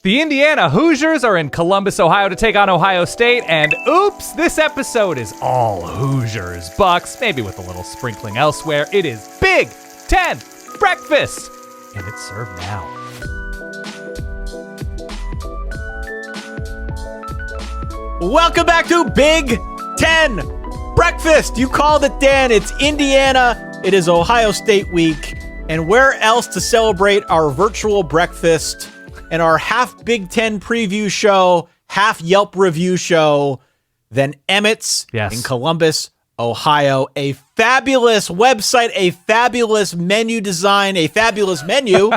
The Indiana Hoosiers are in Columbus, Ohio to take on Ohio State, and oops, this episode is all Hoosiers. Bucks, maybe with a little sprinkling elsewhere. It is Big Ten Breakfast, and it's served now. Welcome back to Big Ten Breakfast. You called it, Dan. It's Indiana. It is Ohio State week. And where else to celebrate our virtual breakfast and our half Big Ten preview show, half Yelp review show than Emmett's in Columbus, Ohio. A fabulous website, a fabulous menu design, a fabulous menu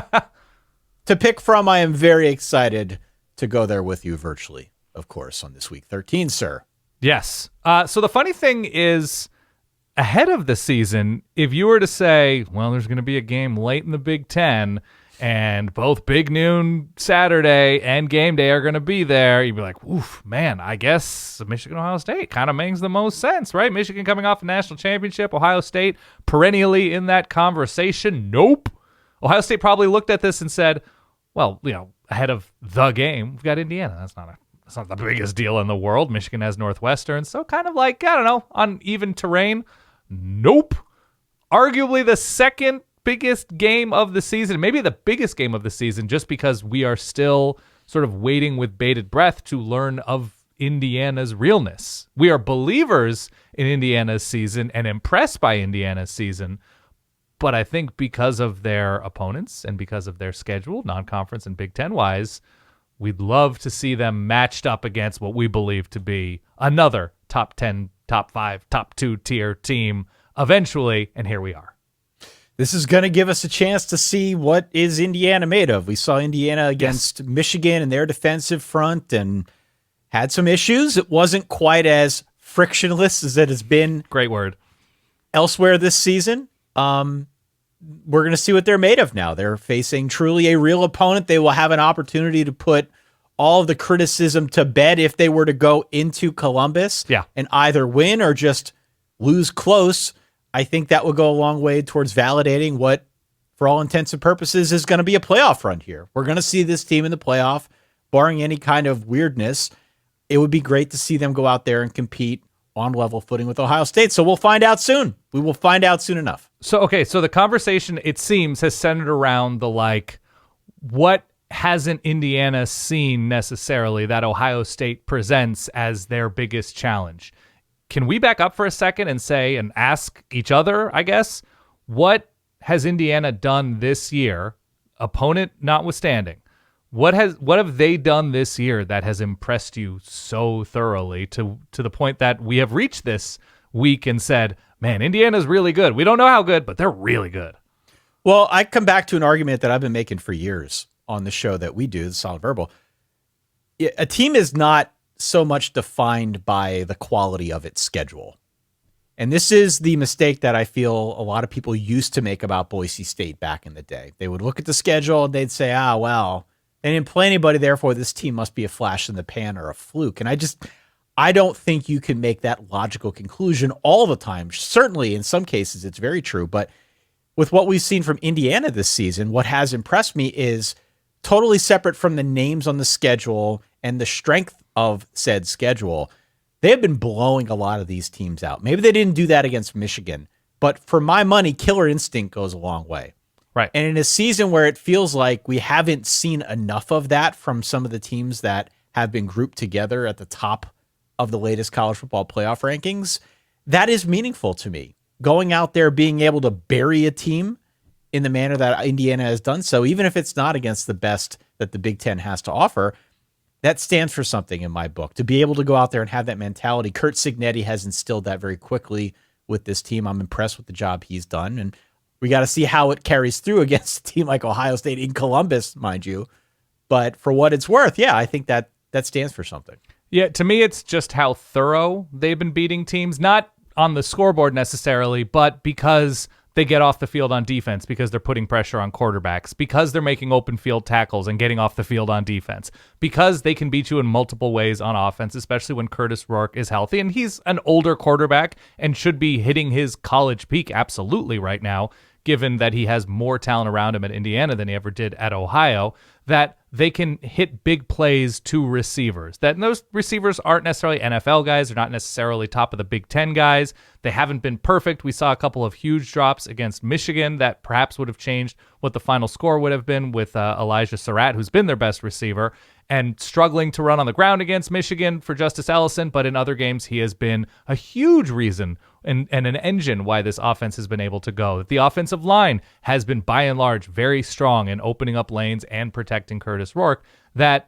to pick from. I am very excited to go there with you virtually, of course, on this week 13, sir. Yes. So the funny thing is, ahead of the season, if you were to say, well, there's going to be a game late in the Big Ten, and both Big Noon Saturday and game day are going to be there, you'd be like, oof, man, I guess Michigan-Ohio State kind of makes the most sense, right? Michigan coming off a national championship, Ohio State perennially in that conversation. Nope. Ohio State probably looked at this and said, well, you know, ahead of the game, we've got Indiana. That's not the biggest deal in the world. Michigan has Northwestern. So kind of like, I don't know, uneven terrain. Nope. Arguably the second biggest game of the season, maybe the biggest game of the season, just because we are still sort of waiting with bated breath to learn of Indiana's realness. We are believers in Indiana's season and impressed by Indiana's season, but I think because of their opponents and because of their schedule, non-conference and Big Ten wise, we'd love to see them matched up against what we believe to be another top 10, top 5, top 2 tier team eventually, and here we are. This is going to give us a chance to see what is Indiana made of. We saw Indiana against Michigan and their defensive front and had some issues. It wasn't quite as frictionless as it has been. Great word. Elsewhere this season. We're going to see what they're made of now. They're facing truly a real opponent. They will have an opportunity to put all of the criticism to bed if they were to go into Columbus and either win or just lose close. I think that will go a long way towards validating what, for all intents and purposes, is going to be a playoff run here. We're going to see this team in the playoff, barring any kind of weirdness. It would be great to see them go out there and compete on level footing with Ohio State. So we'll find out soon. We will find out soon enough. So the conversation, it seems, has centered around the, what hasn't Indiana seen necessarily that Ohio State presents as their biggest challenge? Can we back up for a second and say and ask each other, I guess, what has Indiana done this year, opponent notwithstanding? What have they done this year that has impressed you so thoroughly to the point that we have reached this week and said, man, Indiana's really good. We don't know how good, but they're really good. Well, I come back to an argument that I've been making for years on the show that we do, the Solid Verbal. A team is not so much defined by the quality of its schedule. And this is the mistake that I feel a lot of people used to make about Boise State back in the day. They would look at the schedule and they'd say, well, they didn't play anybody, therefore this team must be a flash in the pan or a fluke. And I don't think you can make that logical conclusion all the time. Certainly in some cases it's very true, but with what we've seen from Indiana this season, what has impressed me is totally separate from the names on the schedule and the strength of said schedule. They have been blowing a lot of these teams out. Maybe they didn't do that against Michigan, but for my money, killer instinct goes a long way. Right. And in a season where it feels like we haven't seen enough of that from some of the teams that have been grouped together at the top of the latest college football playoff rankings, that is meaningful to me. Going out there, being able to bury a team in the manner that Indiana has done so, even if it's not against the best that the Big Ten has to offer, that stands for something in my book. To be able to go out there and have that mentality, Curt Cignetti has instilled that very quickly with this team. I'm impressed with the job he's done, and we got to see how it carries through against a team like Ohio State in Columbus, mind you. But for what it's worth, I think that stands for something. Yeah, to me, it's just how thorough they've been beating teams, not on the scoreboard necessarily, but because they get off the field on defense, because they're putting pressure on quarterbacks, because they're making open field tackles and getting off the field on defense, because they can beat you in multiple ways on offense, especially when Kurtis Rourke is healthy. And he's an older quarterback and should be hitting his college peak absolutely right now, given that he has more talent around him at Indiana than he ever did at Ohio, that they can hit big plays to receivers. And those receivers aren't necessarily NFL guys. They're not necessarily top of the Big Ten guys. They haven't been perfect. We saw a couple of huge drops against Michigan that perhaps would have changed what the final score would have been with Elijah Surratt, who's been their best receiver, and struggling to run on the ground against Michigan for Justice Ellison. But in other games, he has been a huge reason and an engine why this offense has been able to go. The offensive line has been, by and large, very strong in opening up lanes and protecting Kurtis Rourke, that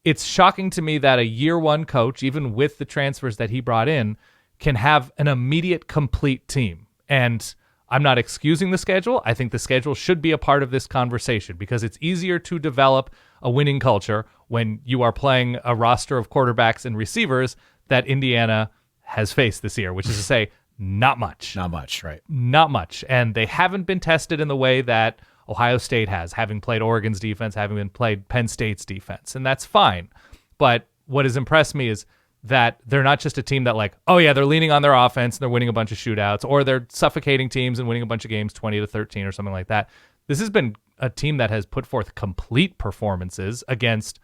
it's shocking to me that a year one coach, even with the transfers that he brought in, can have an immediate complete team. And I'm not excusing the schedule. I think the schedule should be a part of this conversation because it's easier to develop a winning culture when you are playing a roster of quarterbacks and receivers that Indiana has faced this year, which is to say, not much. Not much, right? Not much. And they haven't been tested in the way that Ohio State has, having played Oregon's defense, having been played Penn State's defense. And that's fine. But what has impressed me is that they're not just a team that like, oh yeah, they're leaning on their offense and they're winning a bunch of shootouts, or they're suffocating teams and winning a bunch of games 20-13 or something like that. This has been a team that has put forth complete performances against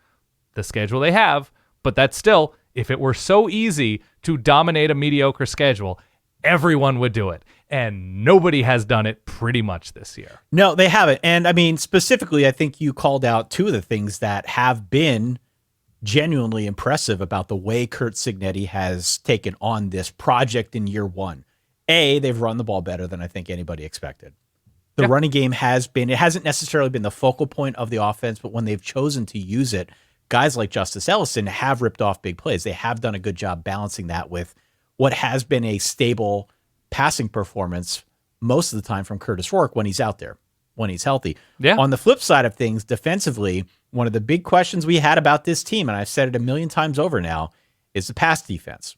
the schedule they have. But that's still, if it were so easy to dominate a mediocre schedule, everyone would do it. And nobody has done it pretty much this year. No, they haven't. And I mean, specifically, I think you called out two of the things that have been genuinely impressive about the way Curt Cignetti has taken on this project in year one. They've run the ball better than I think anybody expected. The running game it hasn't necessarily been the focal point of the offense, but when they've chosen to use it, guys like Justice Ellison have ripped off big plays. They have done a good job balancing that with what has been a stable passing performance most of the time from Kurtis Rourke when he's out there, when he's healthy. Yeah. On the flip side of things, defensively, one of the big questions we had about this team, and I've said it a million times over now, is the pass defense.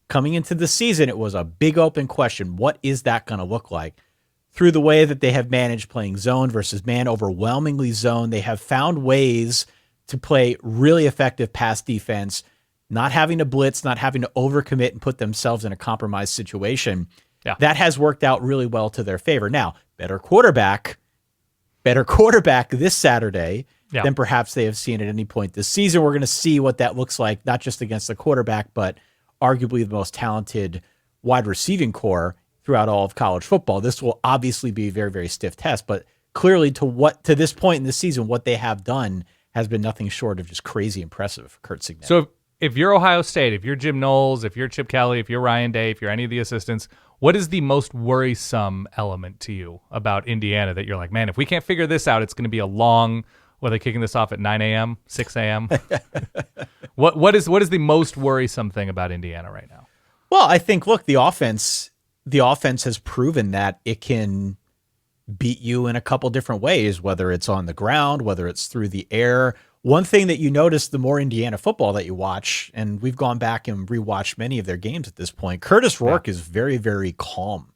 Coming into the season, it was a big open question. What is that going to look like? Through the way that they have managed playing zone versus man, overwhelmingly zone, they have found ways to play really effective pass defense, not having to blitz, not having to overcommit and put themselves in a compromised situation. Yeah. That has worked out really well to their favor. Now, better quarterback this Saturday than perhaps they have seen at any point this season. We're going to see what that looks like, not just against the quarterback, but arguably the most talented wide receiving core throughout all of college football. This will obviously be a very, very stiff test, but clearly to this point in the season, what they have done has been nothing short of just crazy impressive for Curt Cignetti. So if you're Ohio State, if you're Jim Knowles, if you're Chip Kelly, if you're Ryan Day, if you're any of the assistants, what is the most worrisome element to you about Indiana that you're like, man, if we can't figure this out, it's going to be a long, are they kicking this off at 9 a.m., 6 a.m.? What is the most worrisome thing about Indiana right now? Well, I think, look, the offense has proven that it can beat you in a couple different ways, whether it's on the ground, whether it's through the air. One thing that you notice the more Indiana football that you watch, and we've gone back and rewatched many of their games at this point, Kurtis Rourke is very, very calm.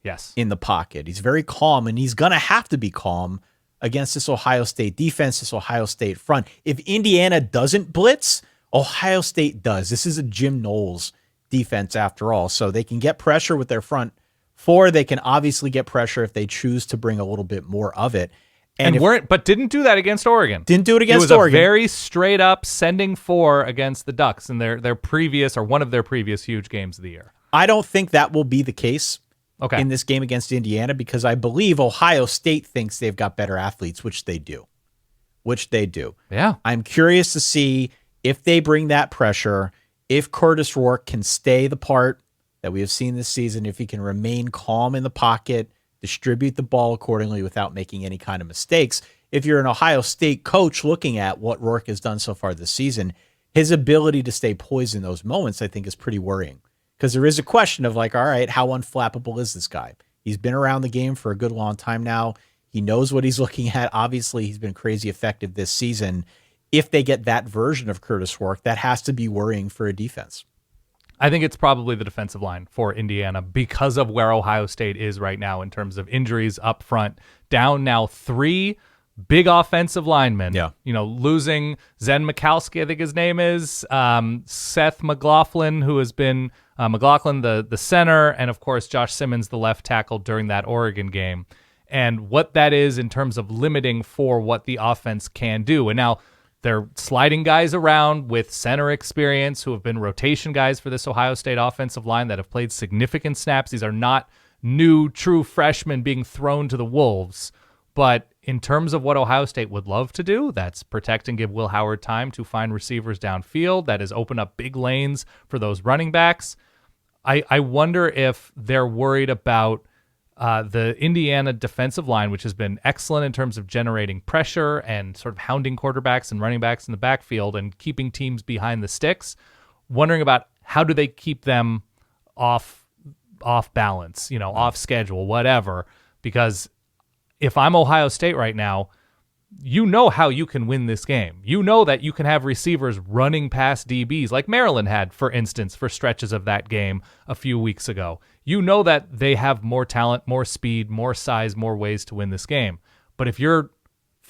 Yes. In the pocket. He's very calm, and he's going to have to be calm against this Ohio State defense, this Ohio State front. If Indiana doesn't blitz, Ohio State does. This is a Jim Knowles defense after all, so they can get pressure with their front four. They can obviously get pressure if they choose to bring a little bit more of it. But didn't do that against Oregon. Didn't do it against Oregon. It was Oregon. a very straight up sending four against the Ducks in their previous, or one of their previous huge games of the year. I don't think that will be the case in this game against Indiana, because I believe Ohio State thinks they've got better athletes, which they do. Yeah. I'm curious to see if they bring that pressure, if Kurtis Rourke can stay the part that we have seen this season, if he can remain calm in the pocket, distribute the ball accordingly without making any kind of mistakes. If you're an Ohio State coach looking at what Rourke has done so far this season, his ability to stay poised in those moments, I think, is pretty worrying. Because there is a question of like, all right, how unflappable is this guy? He's been around the game for a good long time now. He knows what he's looking at. Obviously, he's been crazy effective this season. If they get that version of Kurtis Rourke, that has to be worrying for a defense. I think it's probably the defensive line for Indiana because of where Ohio State is right now in terms of injuries up front. Down now 3 big offensive linemen. Yeah. Losing Zen Mikowski, I think his name is, Seth McLaughlin, who has been McLaughlin, the center, and of course Josh Simmons, the left tackle during that Oregon game. and what that is in terms of limiting for what the offense can do. And now they're sliding guys around with center experience who have been rotation guys for this Ohio State offensive line that have played significant snaps. These are not new, true freshmen being thrown to the wolves. But in terms of what Ohio State would love to do, that's protect and give Will Howard time to find receivers downfield. That is open up big lanes for those running backs. I wonder if they're worried about the Indiana defensive line, which has been excellent in terms of generating pressure and sort of hounding quarterbacks and running backs in the backfield and keeping teams behind the sticks. Wondering about how do they keep them off balance, off schedule, whatever. Because if I'm Ohio State right now, you know how you can win this game. You know that you can have receivers running past DBs like Maryland had, for instance, for stretches of that game a few weeks ago. You know that they have more talent, more speed, more size, more ways to win this game. But if you're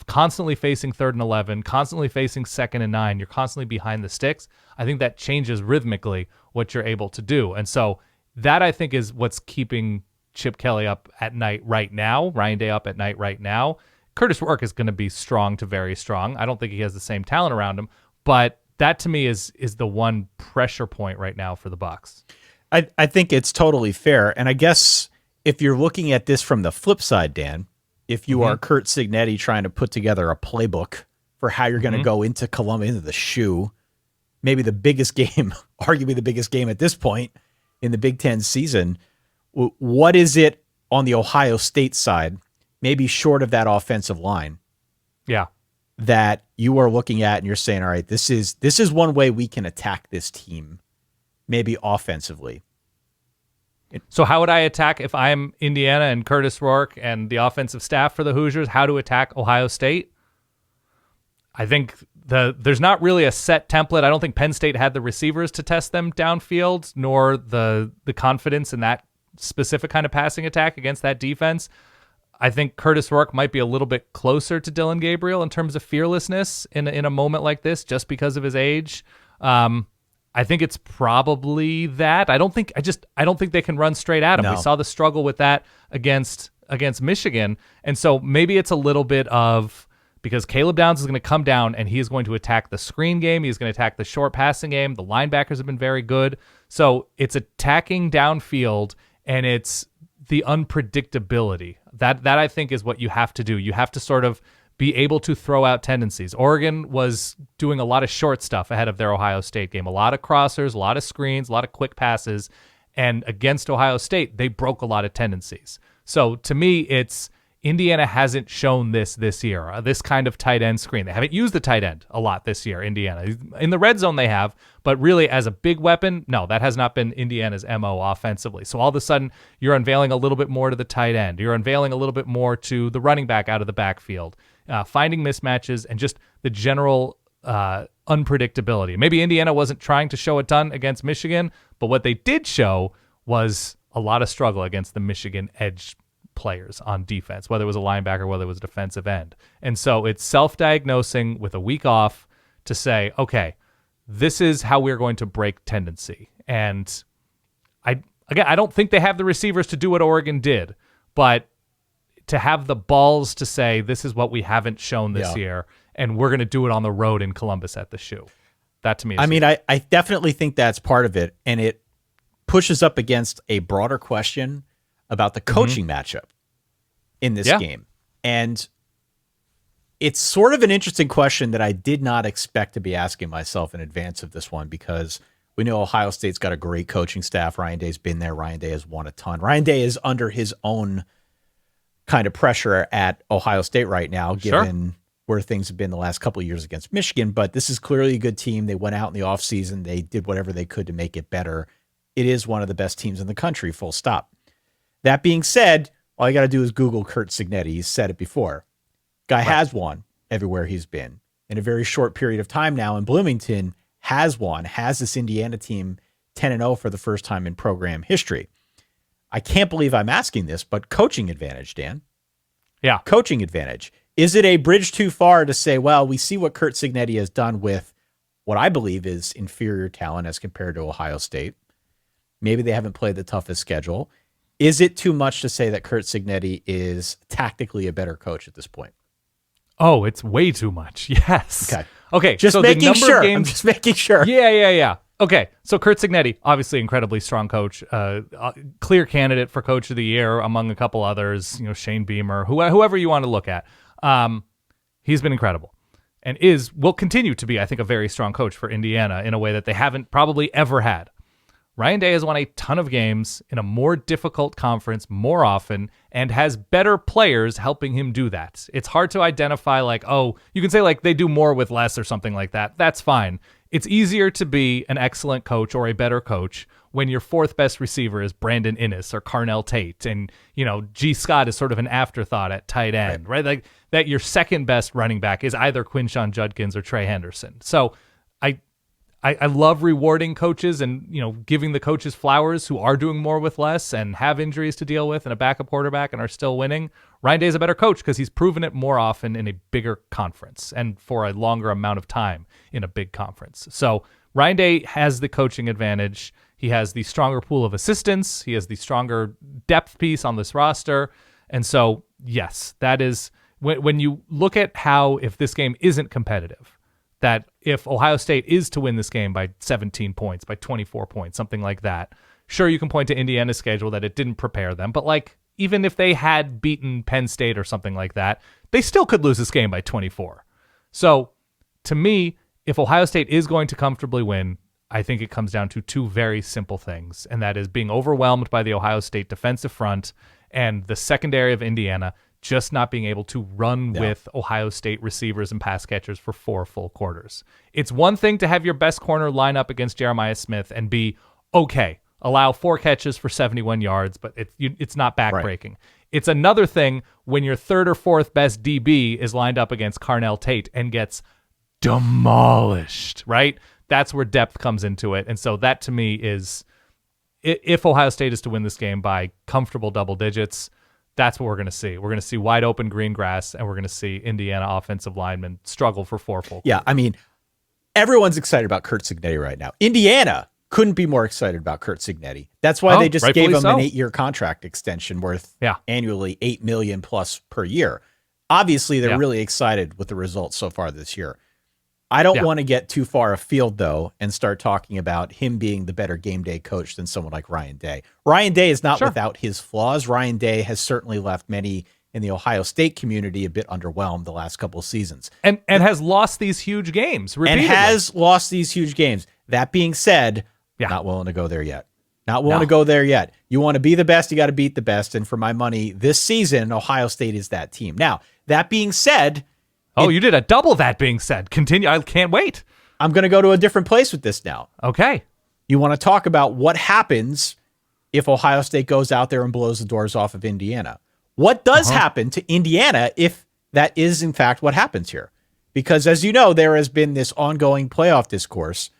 constantly facing 3rd and 11, constantly facing 2nd and 9, you're constantly behind the sticks, I think that changes rhythmically what you're able to do. And so that, I think, is what's keeping Chip Kelly up at night right now, Ryan Day up at night right now. Kurtis Rourke is going to be strong to very strong. I don't think he has the same talent around him, but that to me is the one pressure point right now for the Bucs. I think it's totally fair. And I guess if you're looking at this from the flip side, Dan, if you are Curt Cignetti trying to put together a playbook for how you're going to go into Columbia, into the shoe, maybe the biggest game, arguably the biggest game at this point in the Big Ten season, what is it on the Ohio State side, maybe short of that offensive line, that you are looking at and you're saying, all right, this is one way we can attack this team, maybe offensively? So how would I attack if I'm Indiana and Kurtis Rourke and the offensive staff for the Hoosiers? How to attack Ohio State? I think there's not really a set template. I don't think Penn State had the receivers to test them downfield, nor the confidence in that specific kind of passing attack against that defense. I think Kurtis Rourke might be a little bit closer to Dillon Gabriel in terms of fearlessness in a moment like this, just because of his age. I think it's probably that. I don't think they can run straight at him. No. We saw the struggle with that against Michigan. And so maybe it's a little bit of, because Caleb Downs is going to come down and he is going to attack the screen game. He's going to attack the short passing game. The linebackers have been very good. So it's attacking downfield and it's the unpredictability. That I think is what you have to do. You have to sort of be able to throw out tendencies. Oregon was doing a lot of short stuff ahead of their Ohio State game. A lot of crossers, a lot of screens, a lot of quick passes. And against Ohio State, they broke a lot of tendencies. So to me, it's Indiana hasn't shown this year, this kind of tight end screen. They haven't used the tight end a lot this year, Indiana. In the red zone they have, but really as a big weapon, no, that has not been Indiana's MO offensively. So all of a sudden, you're unveiling a little bit more to the tight end. You're unveiling a little bit more to the running back out of the backfield, finding mismatches and just the general unpredictability. Maybe Indiana wasn't trying to show a ton against Michigan, but what they did show was a lot of struggle against the Michigan edge players on defense, whether it was a linebacker, whether it was a defensive end. And so it's self-diagnosing with a week off to say, okay, this is how we're going to break tendency. And I don't think they have the receivers to do what Oregon did, but to have the balls to say, this is what we haven't shown this year, and we're going to do it on the road in Columbus at the shoe. That to me is I definitely think that's part of it, and it pushes up against a broader question about the coaching matchup in this game. And it's sort of an interesting question that I did not expect to be asking myself in advance of this one, because we know Ohio State's got a great coaching staff. Ryan Day's been there. Ryan Day has won a ton. Ryan Day is under his own kind of pressure at Ohio State right now, given where things have been the last couple of years against Michigan. But this is clearly a good team. They went out in the offseason. They did whatever they could to make it better. It is one of the best teams in the country, full stop. That being said, all you got to do is Google Curt Cignetti. He's said it before. Guy has won everywhere he's been. In a very short period of time now in Bloomington, has this Indiana team 10-0 for the first time in program history. I can't believe I'm asking this, but coaching advantage, Dan. Yeah. Coaching advantage. Is it a bridge too far to say, well, we see what Curt Cignetti has done with what I believe is inferior talent as compared to Ohio State. Maybe they haven't played the toughest schedule. Is it too much to say that Curt Cignetti is tactically a better coach at this point? Oh, it's way too much. Yes. Okay. Just so making sure. Games, I'm just making sure. Yeah. Okay. So Curt Cignetti, obviously incredibly strong coach, clear candidate for coach of the year among a couple others, Shane Beamer, whoever you want to look at. He's been incredible and will continue to be, I think, a very strong coach for Indiana in a way that they haven't probably ever had. Ryan Day has won a ton of games in a more difficult conference more often and has better players helping him do that. It's hard to identify you can say they do more with less or something like that. That's fine. It's easier to be an excellent coach or a better coach when your fourth best receiver is Brandon Inniss or Carnell Tate and, G. Scott is sort of an afterthought at tight end, right? Like that your second best running back is either Quinshon Judkins or Trey Henderson. So I love rewarding coaches and, giving the coaches flowers who are doing more with less and have injuries to deal with and a backup quarterback and are still winning. Ryan Day is a better coach because he's proven it more often in a bigger conference and for a longer amount of time in a big conference. So Ryan Day has the coaching advantage. He has the stronger pool of assistants. He has the stronger depth piece on this roster. And so, yes, that is when you look at how if this game isn't competitive, that if Ohio State is to win this game by 17 points, by 24 points, something like that, sure, you can point to Indiana's schedule that it didn't prepare them. But even if they had beaten Penn State or something like that, they still could lose this game by 24. So to me, if Ohio State is going to comfortably win, I think it comes down to two very simple things, and that is being overwhelmed by the Ohio State defensive front and the secondary of Indiana just not being able to run with Ohio State receivers and pass catchers for 4 full quarters. It's one thing to have your best corner line up against Jeremiah Smith and be okay, allow 4 catches for 71 yards, but it's not backbreaking. Right. It's another thing when your third or fourth best DB is lined up against Carnell Tate and gets demolished, right? That's where depth comes into it. And so that to me is, if Ohio State is to win this game by comfortable double digits, that's what we're going to see. We're going to see wide open green grass, and we're going to see Indiana offensive linemen struggle for 4 full quarters. Yeah, I mean, everyone's excited about Curt Cignetti right now. Indiana couldn't be more excited about Curt Cignetti. That's why they just gave him an 8-year contract extension worth annually $8 million plus per year. Obviously, they're really excited with the results so far this year. I don't want to get too far afield, though, and start talking about him being the better game day coach than someone like Ryan Day. Ryan Day is not without his flaws. Ryan Day has certainly left many in the Ohio State community a bit underwhelmed the last couple of seasons. And has lost these huge games repeatedly. That being said, not willing to go there yet. Not willing to go there yet. You want to be the best, you got to beat the best. And for my money, this season, Ohio State is that team. Now, that being said... you did a double that being said. Continue. I can't wait. I'm going to go to a different place with this now. Okay. You want to talk about what happens if Ohio State goes out there and blows the doors off of Indiana. What does happen to Indiana if that is, in fact, what happens here? Because, as you know, there has been this ongoing playoff discourse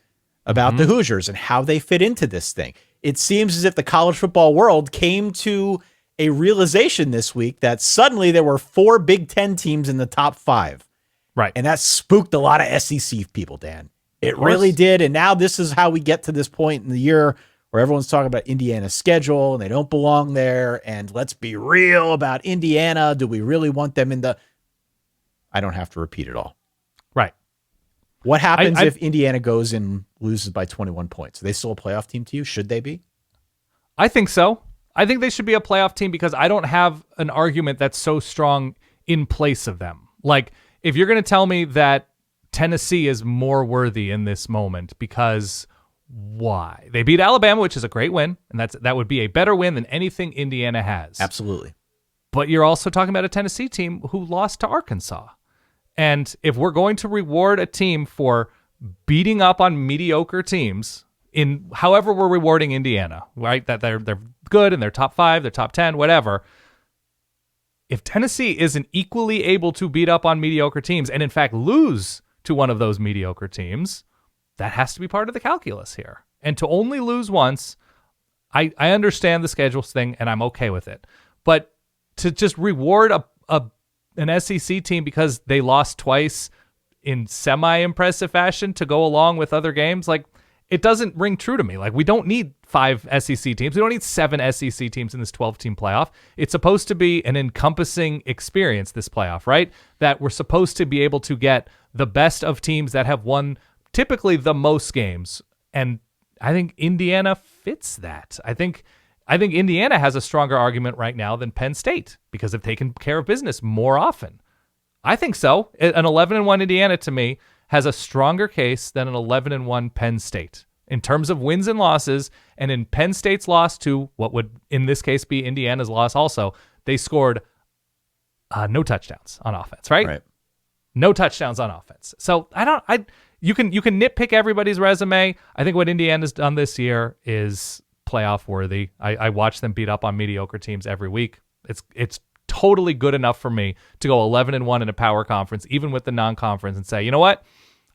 about the Hoosiers and how they fit into this thing. It seems as if the college football world came to a realization this week that suddenly there were 4 Big Ten teams in the top 5. Right. And that spooked a lot of SEC people, Dan. It really did. And now this is how we get to this point in the year where everyone's talking about Indiana's schedule and they don't belong there. And let's be real about Indiana. Do we really want them in the... I don't have to repeat it all. Right. What happens if Indiana goes and loses by 21 points? Are they still a playoff team to you? Should they be? I think so. I think they should be a playoff team because I don't have an argument that's so strong in place of them. Like, if you're going to tell me that Tennessee is more worthy in this moment because why? They beat Alabama, which is a great win, and that would be a better win than anything Indiana has. Absolutely. But you're also talking about a Tennessee team who lost to Arkansas. And if we're going to reward a team for beating up on mediocre teams, in however we're rewarding Indiana, right? That they're good and they're top 5, they're top 10, whatever. If Tennessee isn't equally able to beat up on mediocre teams and in fact lose to one of those mediocre teams, that has to be part of the calculus here. And to only lose once, I understand the schedules thing and I'm okay with it. But to just reward an SEC team because they lost twice in semi-impressive fashion to go along with other games, like, it doesn't ring true to me. Like, we don't need 5 SEC teams. We don't need 7 SEC teams in this 12-team playoff. It's supposed to be an encompassing experience, this playoff, right? That we're supposed to be able to get the best of teams that have won typically the most games. And I think Indiana fits that. I think Indiana has a stronger argument right now than Penn State because they've taken care of business more often. I think so. An 11-1 Indiana, to me, has a stronger case than an 11-1 Penn State in terms of wins and losses. And in Penn State's loss to what would in this case be Indiana's loss also, they scored no touchdowns on offense, right? No touchdowns on offense. So you can nitpick everybody's resume. I think what Indiana's done this year is playoff worthy. I watch them beat up on mediocre teams every week. It's totally good enough for me to go 11-1 in a power conference, even with the non-conference, and say, you know what?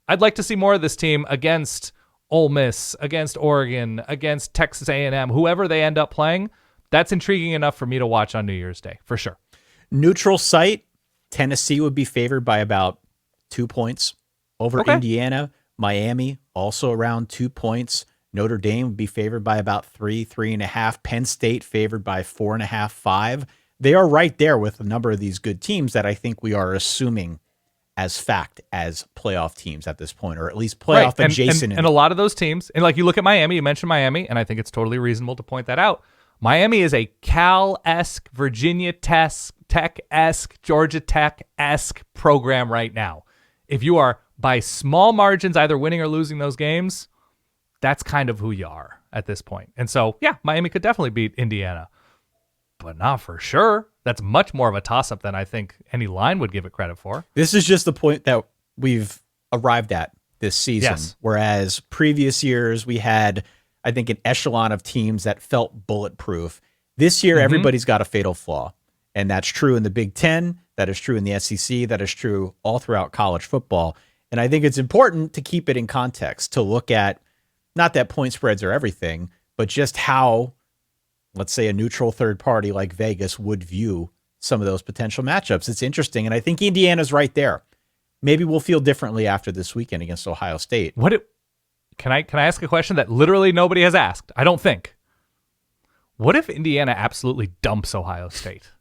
I'd like to see more of this team against Ole Miss, against Oregon, against Texas A&M, whoever they end up playing. That's intriguing enough for me to watch on New Year's Day, for sure. Neutral site, Tennessee would be favored by about 2 points over Indiana. Miami, also around 2 points. Notre Dame would be favored by about 3.5. Penn State favored by 4.5, 5. They are right there with a number of these good teams that I think we are assuming as fact as playoff teams at this point, or at least playoff adjacent. And a lot of those teams, and like you look at Miami, you mentioned Miami, and I think it's totally reasonable to point that out. Miami is a Cal-esque, Virginia Tech-esque, Georgia Tech-esque program right now. If you are by small margins either winning or losing those games, that's kind of who you are at this point. And so, yeah, Miami could definitely beat Indiana. But not for sure. That's much more of a toss-up than I think any line would give it credit for. This is just the point that we've arrived at this season. Yes. Whereas previous years we had, I think, an echelon of teams that felt bulletproof. This year, everybody's got a fatal flaw. And that's true in the Big Ten. That is true in the SEC. That is true all throughout college football. And I think it's important to keep it in context, to look at, not that point spreads are everything, but just how, let's say, a neutral third party like Vegas would view some of those potential matchups. It's interesting, and I think Indiana's right there. Maybe we'll feel differently after this weekend against Ohio State. Can I ask a question that literally nobody has asked? I don't think. What if Indiana absolutely dumps Ohio State?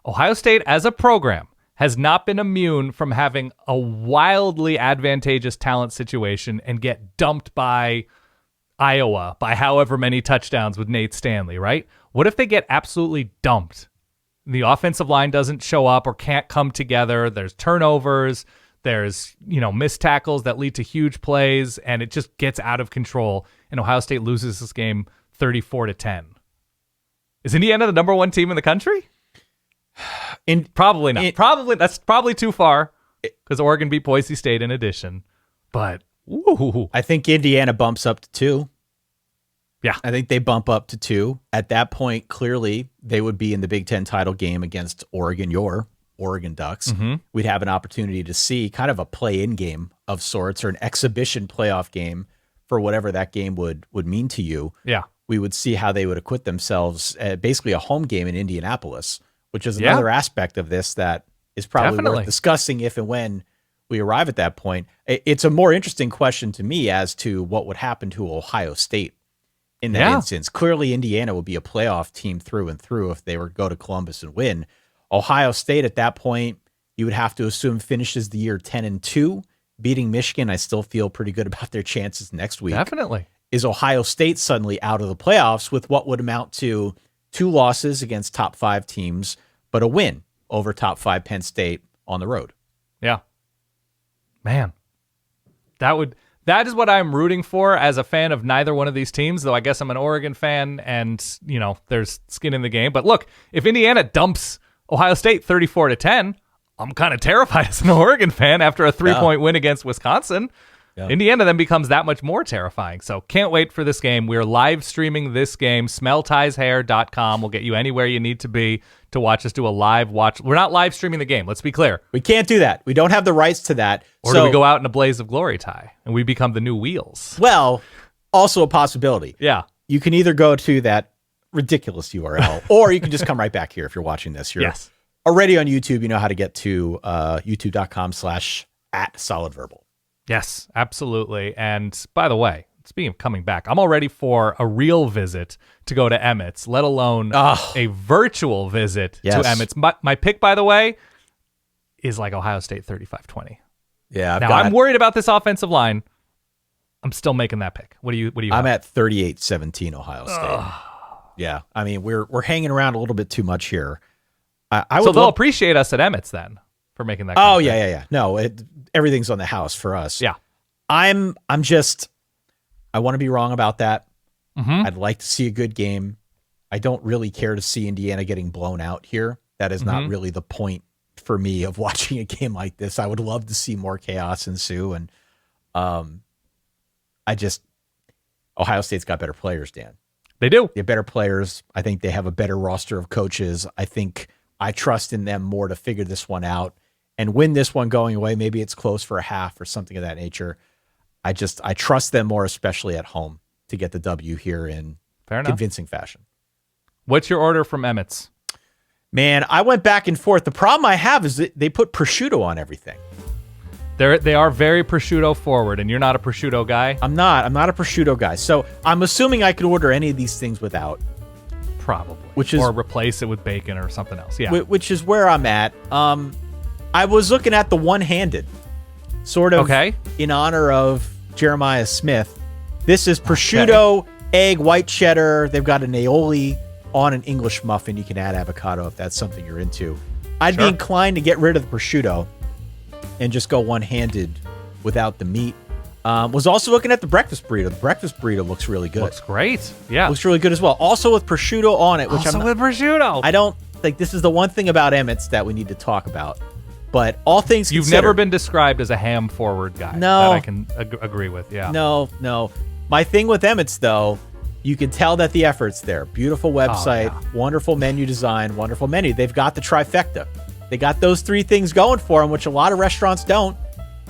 Ohio State as a program has not been immune from having a wildly advantageous talent situation and get dumped by Iowa by however many touchdowns with Nate Stanley, right? What if they get absolutely dumped? The offensive line doesn't show up or can't come together. There's turnovers. There's, missed tackles that lead to huge plays, and it just gets out of control, and Ohio State loses this game 34-10. Is Indiana the number 1 team in the country? Probably not. That's probably too far because Oregon beat Boise State in addition. But I think Indiana bumps up to 2. Yeah. I think they bump up to 2. At that point, clearly, they would be in the Big Ten title game against Oregon, your Oregon Ducks. We'd have an opportunity to see kind of a play-in game of sorts, or an exhibition playoff game for whatever that game would mean to you. Yeah. We would see how they would acquit themselves at basically a home game in Indianapolis, which is another aspect of this that is probably worth discussing if and when we arrive at that point. It's a more interesting question to me as to what would happen to Ohio State in that instance. Clearly, Indiana would be a playoff team through and through if they were to go to Columbus and win. Ohio State at that point, you would have to assume finishes the year 10-2, beating Michigan. I still feel pretty good about their chances next week. Definitely. Is Ohio State suddenly out of the playoffs with what would amount to 2 losses against top 5 teams, but a win over top 5 Penn State on the road? Yeah. Man, that is what I'm rooting for as a fan of neither one of these teams, though I guess I'm an Oregon fan and, there's skin in the game. But look, if Indiana dumps Ohio State 34-10, I'm kind of terrified as an Oregon fan after a 3-point win against Wisconsin. Yeah. Indiana then becomes that much more terrifying. So can't wait for this game. We're live streaming this game. SmellTiesHair.com will get you anywhere you need to be to watch us do a live watch. We're not live streaming the game. Let's be clear. We can't do that. We don't have the rights to that. Or do we go out in a blaze of glory, Ty, and we become the new Wheels? Well, also a possibility. Yeah. You can either go to that ridiculous URL, or you can just come right back here if you're watching this. You're already on YouTube. You know how to get to youtube.com/@solidverbal. Yes, absolutely. And by the way, speaking of coming back, I'm all ready for a real visit to go to Emmett's, let alone a virtual visit to Emmett's. My pick, by the way, is like Ohio State 35-20. Yeah. I'm worried about this offensive line. I'm still making that pick. What do you I'm have? at 38-17 Ohio State. Yeah. I mean, we're hanging around a little bit too much here. So they'll appreciate us at Emmett's then for making that. Oh, yeah. No, everything's on the house for us. Yeah. I want to be wrong about that. Mm-hmm. I'd like to see a good game. I don't really care to see Indiana getting blown out here. That is not really the point for me of watching a game like this. I would love to see more chaos ensue. And Ohio State's got better players, Dan. They do. They have better players. I think they have a better roster of coaches. I trust in them more to figure this one out and win this one going away. Maybe it's close for a half or something of that nature. I trust them more, especially at home, to get the W here in convincing fashion. What's your order from Emmett's? Man, I went back and forth. The problem I have is that they put prosciutto on everything. They are very prosciutto forward, and you're not a prosciutto guy? I'm not a prosciutto guy. So I'm assuming I could order any of these things without. Probably. Or replace it with bacon or something else. Yeah. Which is where I'm at. I was looking at the one-handed, sort of in honor of Jeremiah Smith. This is prosciutto, egg, white cheddar. They've got an aioli on an English muffin. You can add avocado if that's something you're into. I'd be inclined to get rid of the prosciutto and just go one-handed without the meat. Was also looking at the breakfast burrito. The breakfast burrito looks really good. Looks great. Yeah. Looks really good as well. Also with prosciutto on it. With prosciutto. I don't think this is the one thing about Emmett's that we need to talk about. But all things considered. You've never been described as a ham forward guy. No. That I can agree with, yeah. No. My thing with Emmett's, though, you can tell that the effort's there. Beautiful website, wonderful menu design, wonderful menu. They've got the trifecta. They got those three things going for them, which a lot of restaurants don't.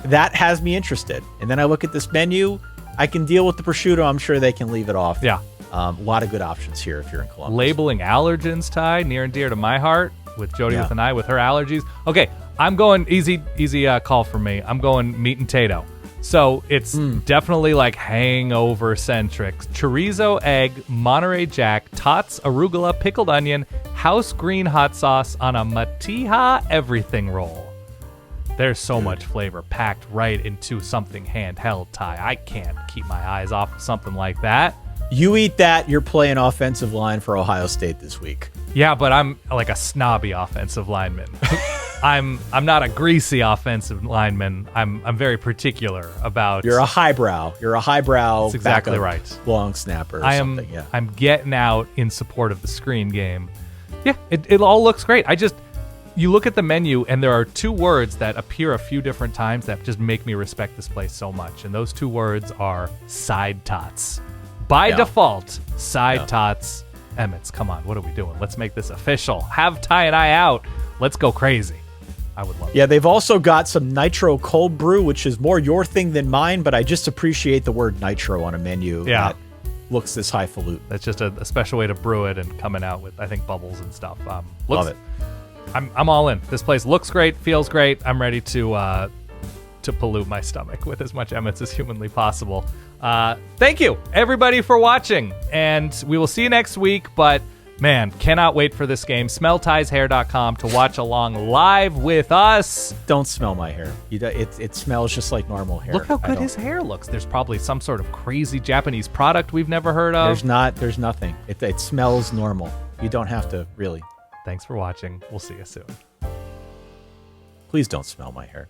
That has me interested. And then I look at this menu. I can deal with the prosciutto. I'm sure they can leave it off. Yeah. A lot of good options here if you're in Columbus. Labeling allergens, Ty, near and dear to my heart, with Jody with an eye with her allergies. Okay, I'm going easy call for me. I'm going meat and tato. So it's definitely like hangover centric. Chorizo, egg, Monterey Jack, tots, arugula, pickled onion, house green hot sauce on a matija everything roll. There's so much flavor packed right into something handheld, Ty. I can't keep my eyes off of something like that. You eat that, you're playing offensive line for Ohio State this week. Yeah, but I'm like a snobby offensive lineman. I'm not a greasy offensive lineman. I'm very particular about. You're a highbrow. That's exactly right. Long snapper. Or something. Yeah. I'm getting out in support of the screen game. Yeah, it all looks great. You look at the menu and there are two words that appear a few different times that just make me respect this place so much, and those two words are side tots. By default, side tots. Emmett's, come on, what are we doing? Let's make this official. Have Ty and I out. Let's go crazy. I would love it. Yeah, they've also got some nitro cold brew, which is more your thing than mine, but I just appreciate the word nitro on a menu that looks this highfalutin. That's just a special way to brew it and coming out with, I think, bubbles and stuff. Love it. I'm all in. This place looks great, feels great. I'm ready to pollute my stomach with as much Emmett's as humanly possible. Thank you, everybody, for watching, and we will see you next week. But man, cannot wait for this game. SmellTysHair.com to watch along live with us. Don't smell my hair. It smells just like normal hair. Look how good his hair looks. There's probably some sort of crazy Japanese product we've never heard of. There's nothing. It smells normal. You don't have to really. Thanks for watching. We'll see you soon. Please don't smell my hair.